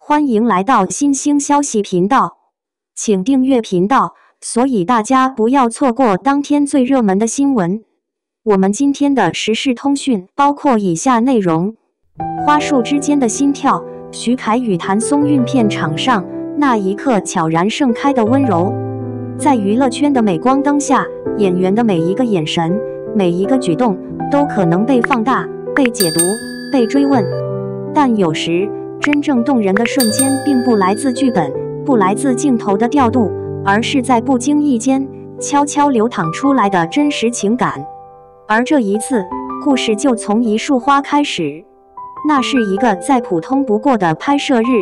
歡迎來到新興消息頻道，請訂閱頻道，所以大家不要錯過當天最熱門的新聞。我們今天的時事通訊包括以下內容：花束之間的心跳，徐凱與譚松韻片場上那一刻悄然盛開的溫柔。在娛樂圈的鎂光燈下，演員的每一個眼神、每一個舉動都可能被放大、被解讀、被追問。但有時，真正動人的瞬間並不來自劇本，不來自鏡頭的調度，而是在不經意間悄悄流淌出來的真實情感。而這一次，故事就從一束花開始。那是一個再普通不過的拍攝日，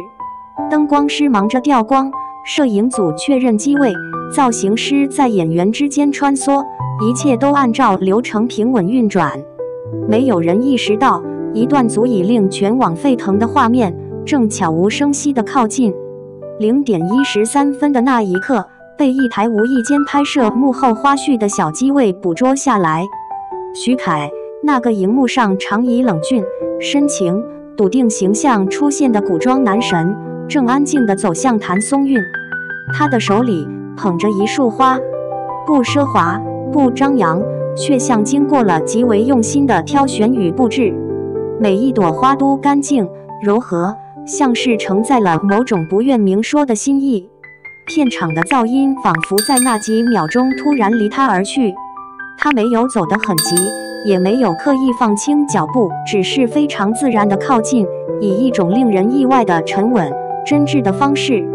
燈光師忙着調光，攝影組確認機位，造型師在演員之間穿梭，一切都按照流程平穩運轉。沒有人意識到，一段足以令全網沸騰的畫面正悄無聲息地靠近。0點13分的那一刻，被一台無意間拍攝幕後花絮的小機位捕捉下來。徐凱那個熒幕上常以冷峻、深情、篤定形象出現的古裝男神，正安靜地走向譚松韻。他的手裡捧着一束花，不奢華，不張揚，卻像經過了極為用心的挑選與布置。每一朵花都乾淨、柔和，像是承載了某種不願明說的心意。片場的噪音仿佛在那幾秒鐘突然離他而去。他沒有走得很急，也沒有刻意放輕腳步，只是非常自然地靠近，以一種令人意外的沉穩、真摯的方式。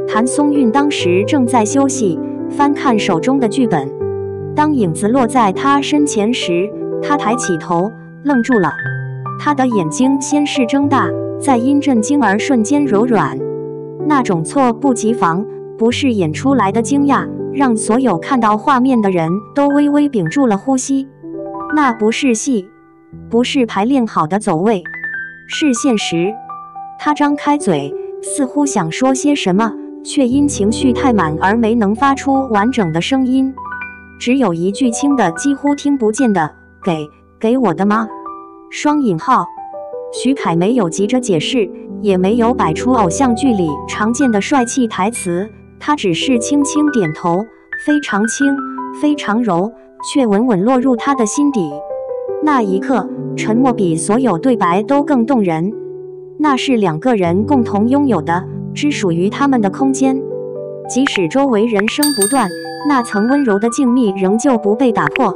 譚松韻當時正在休息，翻看手中的劇本。當影子落在他身前時，他抬起頭，愣住了。他的眼睛先是睜大，再因震驚而瞬間柔軟。那種猝不及防，不是演出來的驚訝，讓所有看到畫面的人都微微屏住了呼吸。那不是戲，不是排練好的走位，是現實。他張開嘴，似乎想說些什麼，卻因情緒太滿而沒能發出完整的聲音，只有一句輕的幾乎聽不見的“給我的嗎？”雙引號。徐凱沒有急着解釋，也沒有擺出偶像劇裡常見的帥氣台詞，他只是輕輕點頭，非常輕，非常柔，卻穩穩落入他的心底。那一刻，沉默比所有對白都更動人。那是兩個人共同擁有的，只屬於他們的空間。即使周圍人聲不斷，那層溫柔的靜謐仍舊不被打破。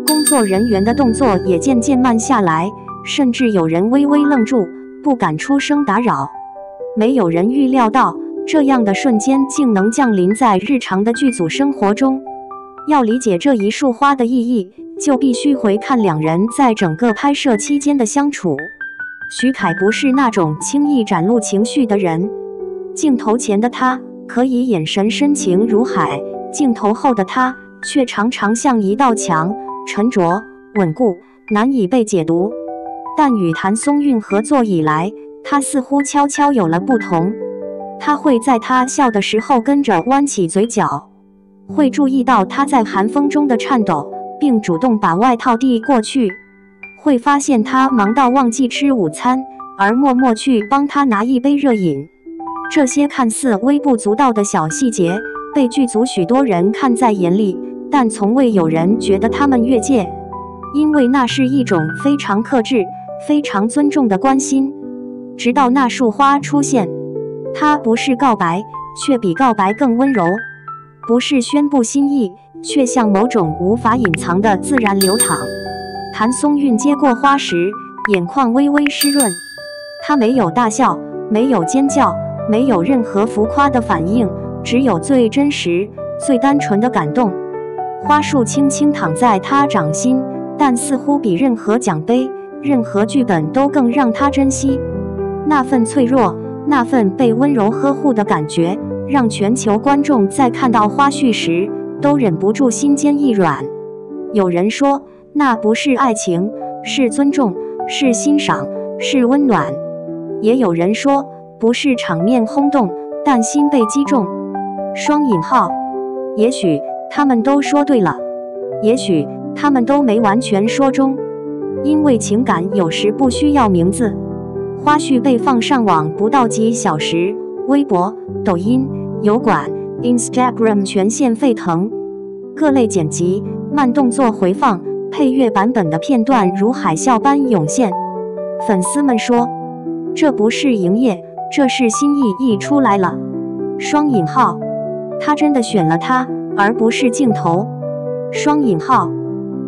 工作人員的動作也漸漸慢下來，甚至有人微微愣住，不敢出聲打擾。沒有人預料到，這樣的瞬間竟能降臨在日常的劇組生活中。要理解這一束花的意義，就必須回看兩人在整個拍攝期間的相處。徐凱不是那種輕易展露情緒的人，鏡頭前的他可以眼神深情如海，鏡頭後的他卻常常像一道牆，沉着、穩固，難以被解讀。但與譚松韻合作以來，他似乎悄悄有了不同。他會在他笑的時候跟着彎起嘴角，會注意到他在寒風中的顫抖，並主動把外套遞過去，會發現他忙到忘記吃午餐，而默默去幫他拿一杯熱飲。這些看似微不足道的小細節，被劇組許多人看在眼裡，但從未有人覺得他們越界，因為那是一種非常克制、非常尊重的關心。直到那束花出現，它不是告白，卻比告白更溫柔；不是宣布心意，卻像某種無法隱藏的自然流淌。譚松韻接過花時，眼眶微微濕潤。她沒有大笑，沒有尖叫，沒有任何浮誇的反應，只有最真實、最單純的感動。花束輕輕躺在她掌心，但似乎比任何獎盃、任何劇本都更讓她珍惜。那份脆弱，那份被溫柔呵護的感覺，讓全球觀眾在看到花絮時都忍不住心間一軟。有人說，那不是愛情，是尊重，是欣賞，是溫暖。也有人說，不是場面轟動，但心被擊中。雙引號。也許他們都說對了，也許他們都沒完全說中，因為情感有時不需要名字。花絮被放上網不到幾小時，微博、抖音、油管、Instagram 全線沸騰，各類剪輯、慢動作回放、配樂版本的片段如海嘯般湧現。粉絲們說，這不是營業，這是心意出來了。雙引號，他真的選了他，而不是鏡頭。雙引號，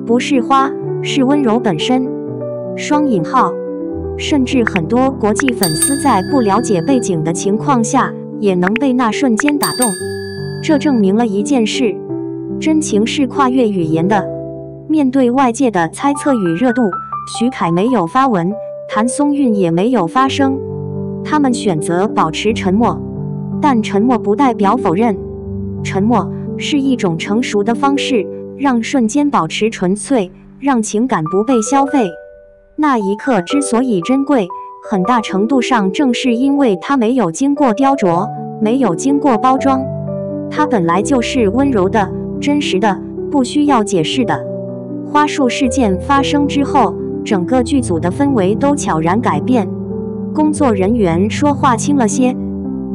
不是花，是溫柔本身。雙引號，甚至很多國際粉絲在不了解背景的情況下，也能被那瞬間打動。這證明了一件事：真情是跨越語言的。面對外界的猜測與熱度，許凱沒有發文，譚松韻也沒有發聲，他們選擇保持沉默。但沉默不代表否認，沉默是一種成熟的方式，讓瞬間保持純粹，讓情感不被消費。那一刻之所以珍貴，很大程度上正是因為它沒有經過雕琢，沒有經過包裝，它本來就是溫柔的、真實的，不需要解釋的。花束事件發生之後，整個劇組的氛圍都悄然改變，工作人員說話輕了些，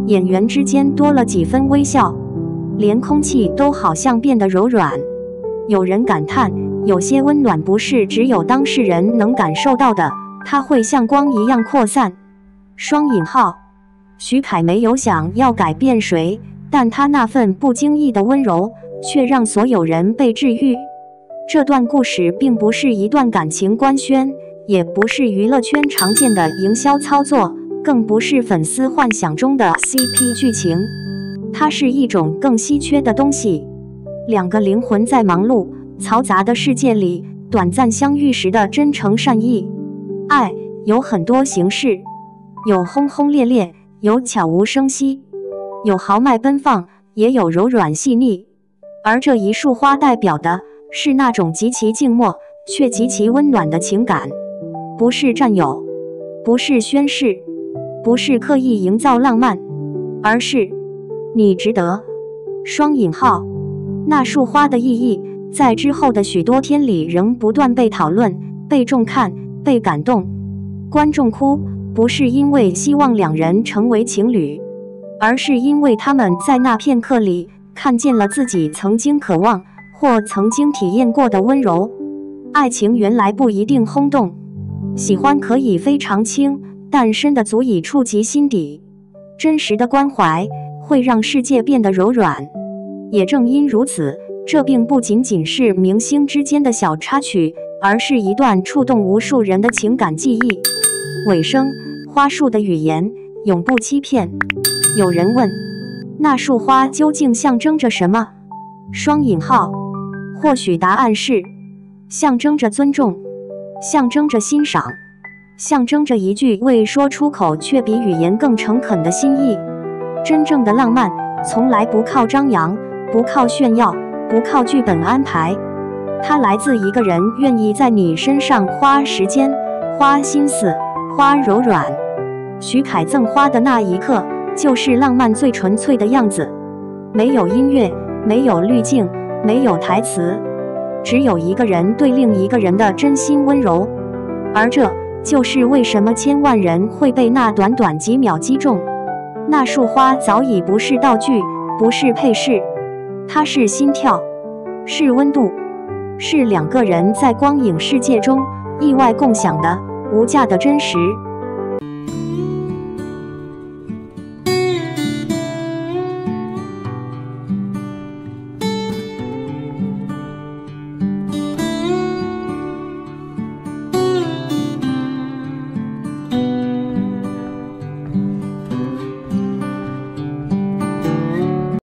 演員之間多了幾分微笑，連空氣都好像變得柔軟。有人感嘆，有些溫暖不是只有當事人能感受到的，它會像光一樣擴散。雙引號，許凱沒有想要改變誰，但他那份不經意的溫柔，卻讓所有人被治癒。這段故事並不是一段感情官宣，也不是娛樂圈常見的營銷操作，更不是粉絲幻想中的 CP 劇情，它是一種更稀缺的東西。兩個靈魂在忙碌、嘈雜的世界裡，短暫相遇時的真誠善意。愛有很多形式，有轟轟烈烈，有悄無聲息，有豪邁奔放，也有柔軟細膩。而這一束花代表的是那種極其靜默卻極其溫暖的情感，不是佔有，不是宣誓，不是刻意營造浪漫，而是你值得。雙引號，那束花的意義，在之後的許多天裡仍不斷被討論、被重看、被感動。觀眾哭，不是因為希望兩人成為情侶，而是因為他們在那片刻裡看見了自己曾經渴望或曾經體驗過的溫柔。愛情原來不一定轟動，喜歡可以非常輕，但深得足以觸及心底。真實的關懷會讓世界變得柔軟。也正因如此，這並不僅僅是明星之間的小插曲，而是一段觸動無數人的情感記憶。尾聲，花束的語言永不欺騙。有人問，那束花究竟象徵着什麼？雙引號，或許答案是，象徵着尊重，象徵着欣賞，象徵着一句未說出口卻比語言更誠懇的心意。真正的浪漫，從來不靠張揚，不靠炫耀，不靠劇本安排，它來自一個人願意在你身上花時間、花心思、花柔軟。許凱贈花的那一刻，就是浪漫最純粹的樣子，沒有音樂，沒有濾鏡，沒有台詞，只有一個人對另一個人的真心溫柔。而這就是為什麼千萬人會被那短短幾秒擊中。那束花早已不是道具，不是配飾，它是心跳，是溫度，是兩個人在光影世界中意外共享的無價的真實。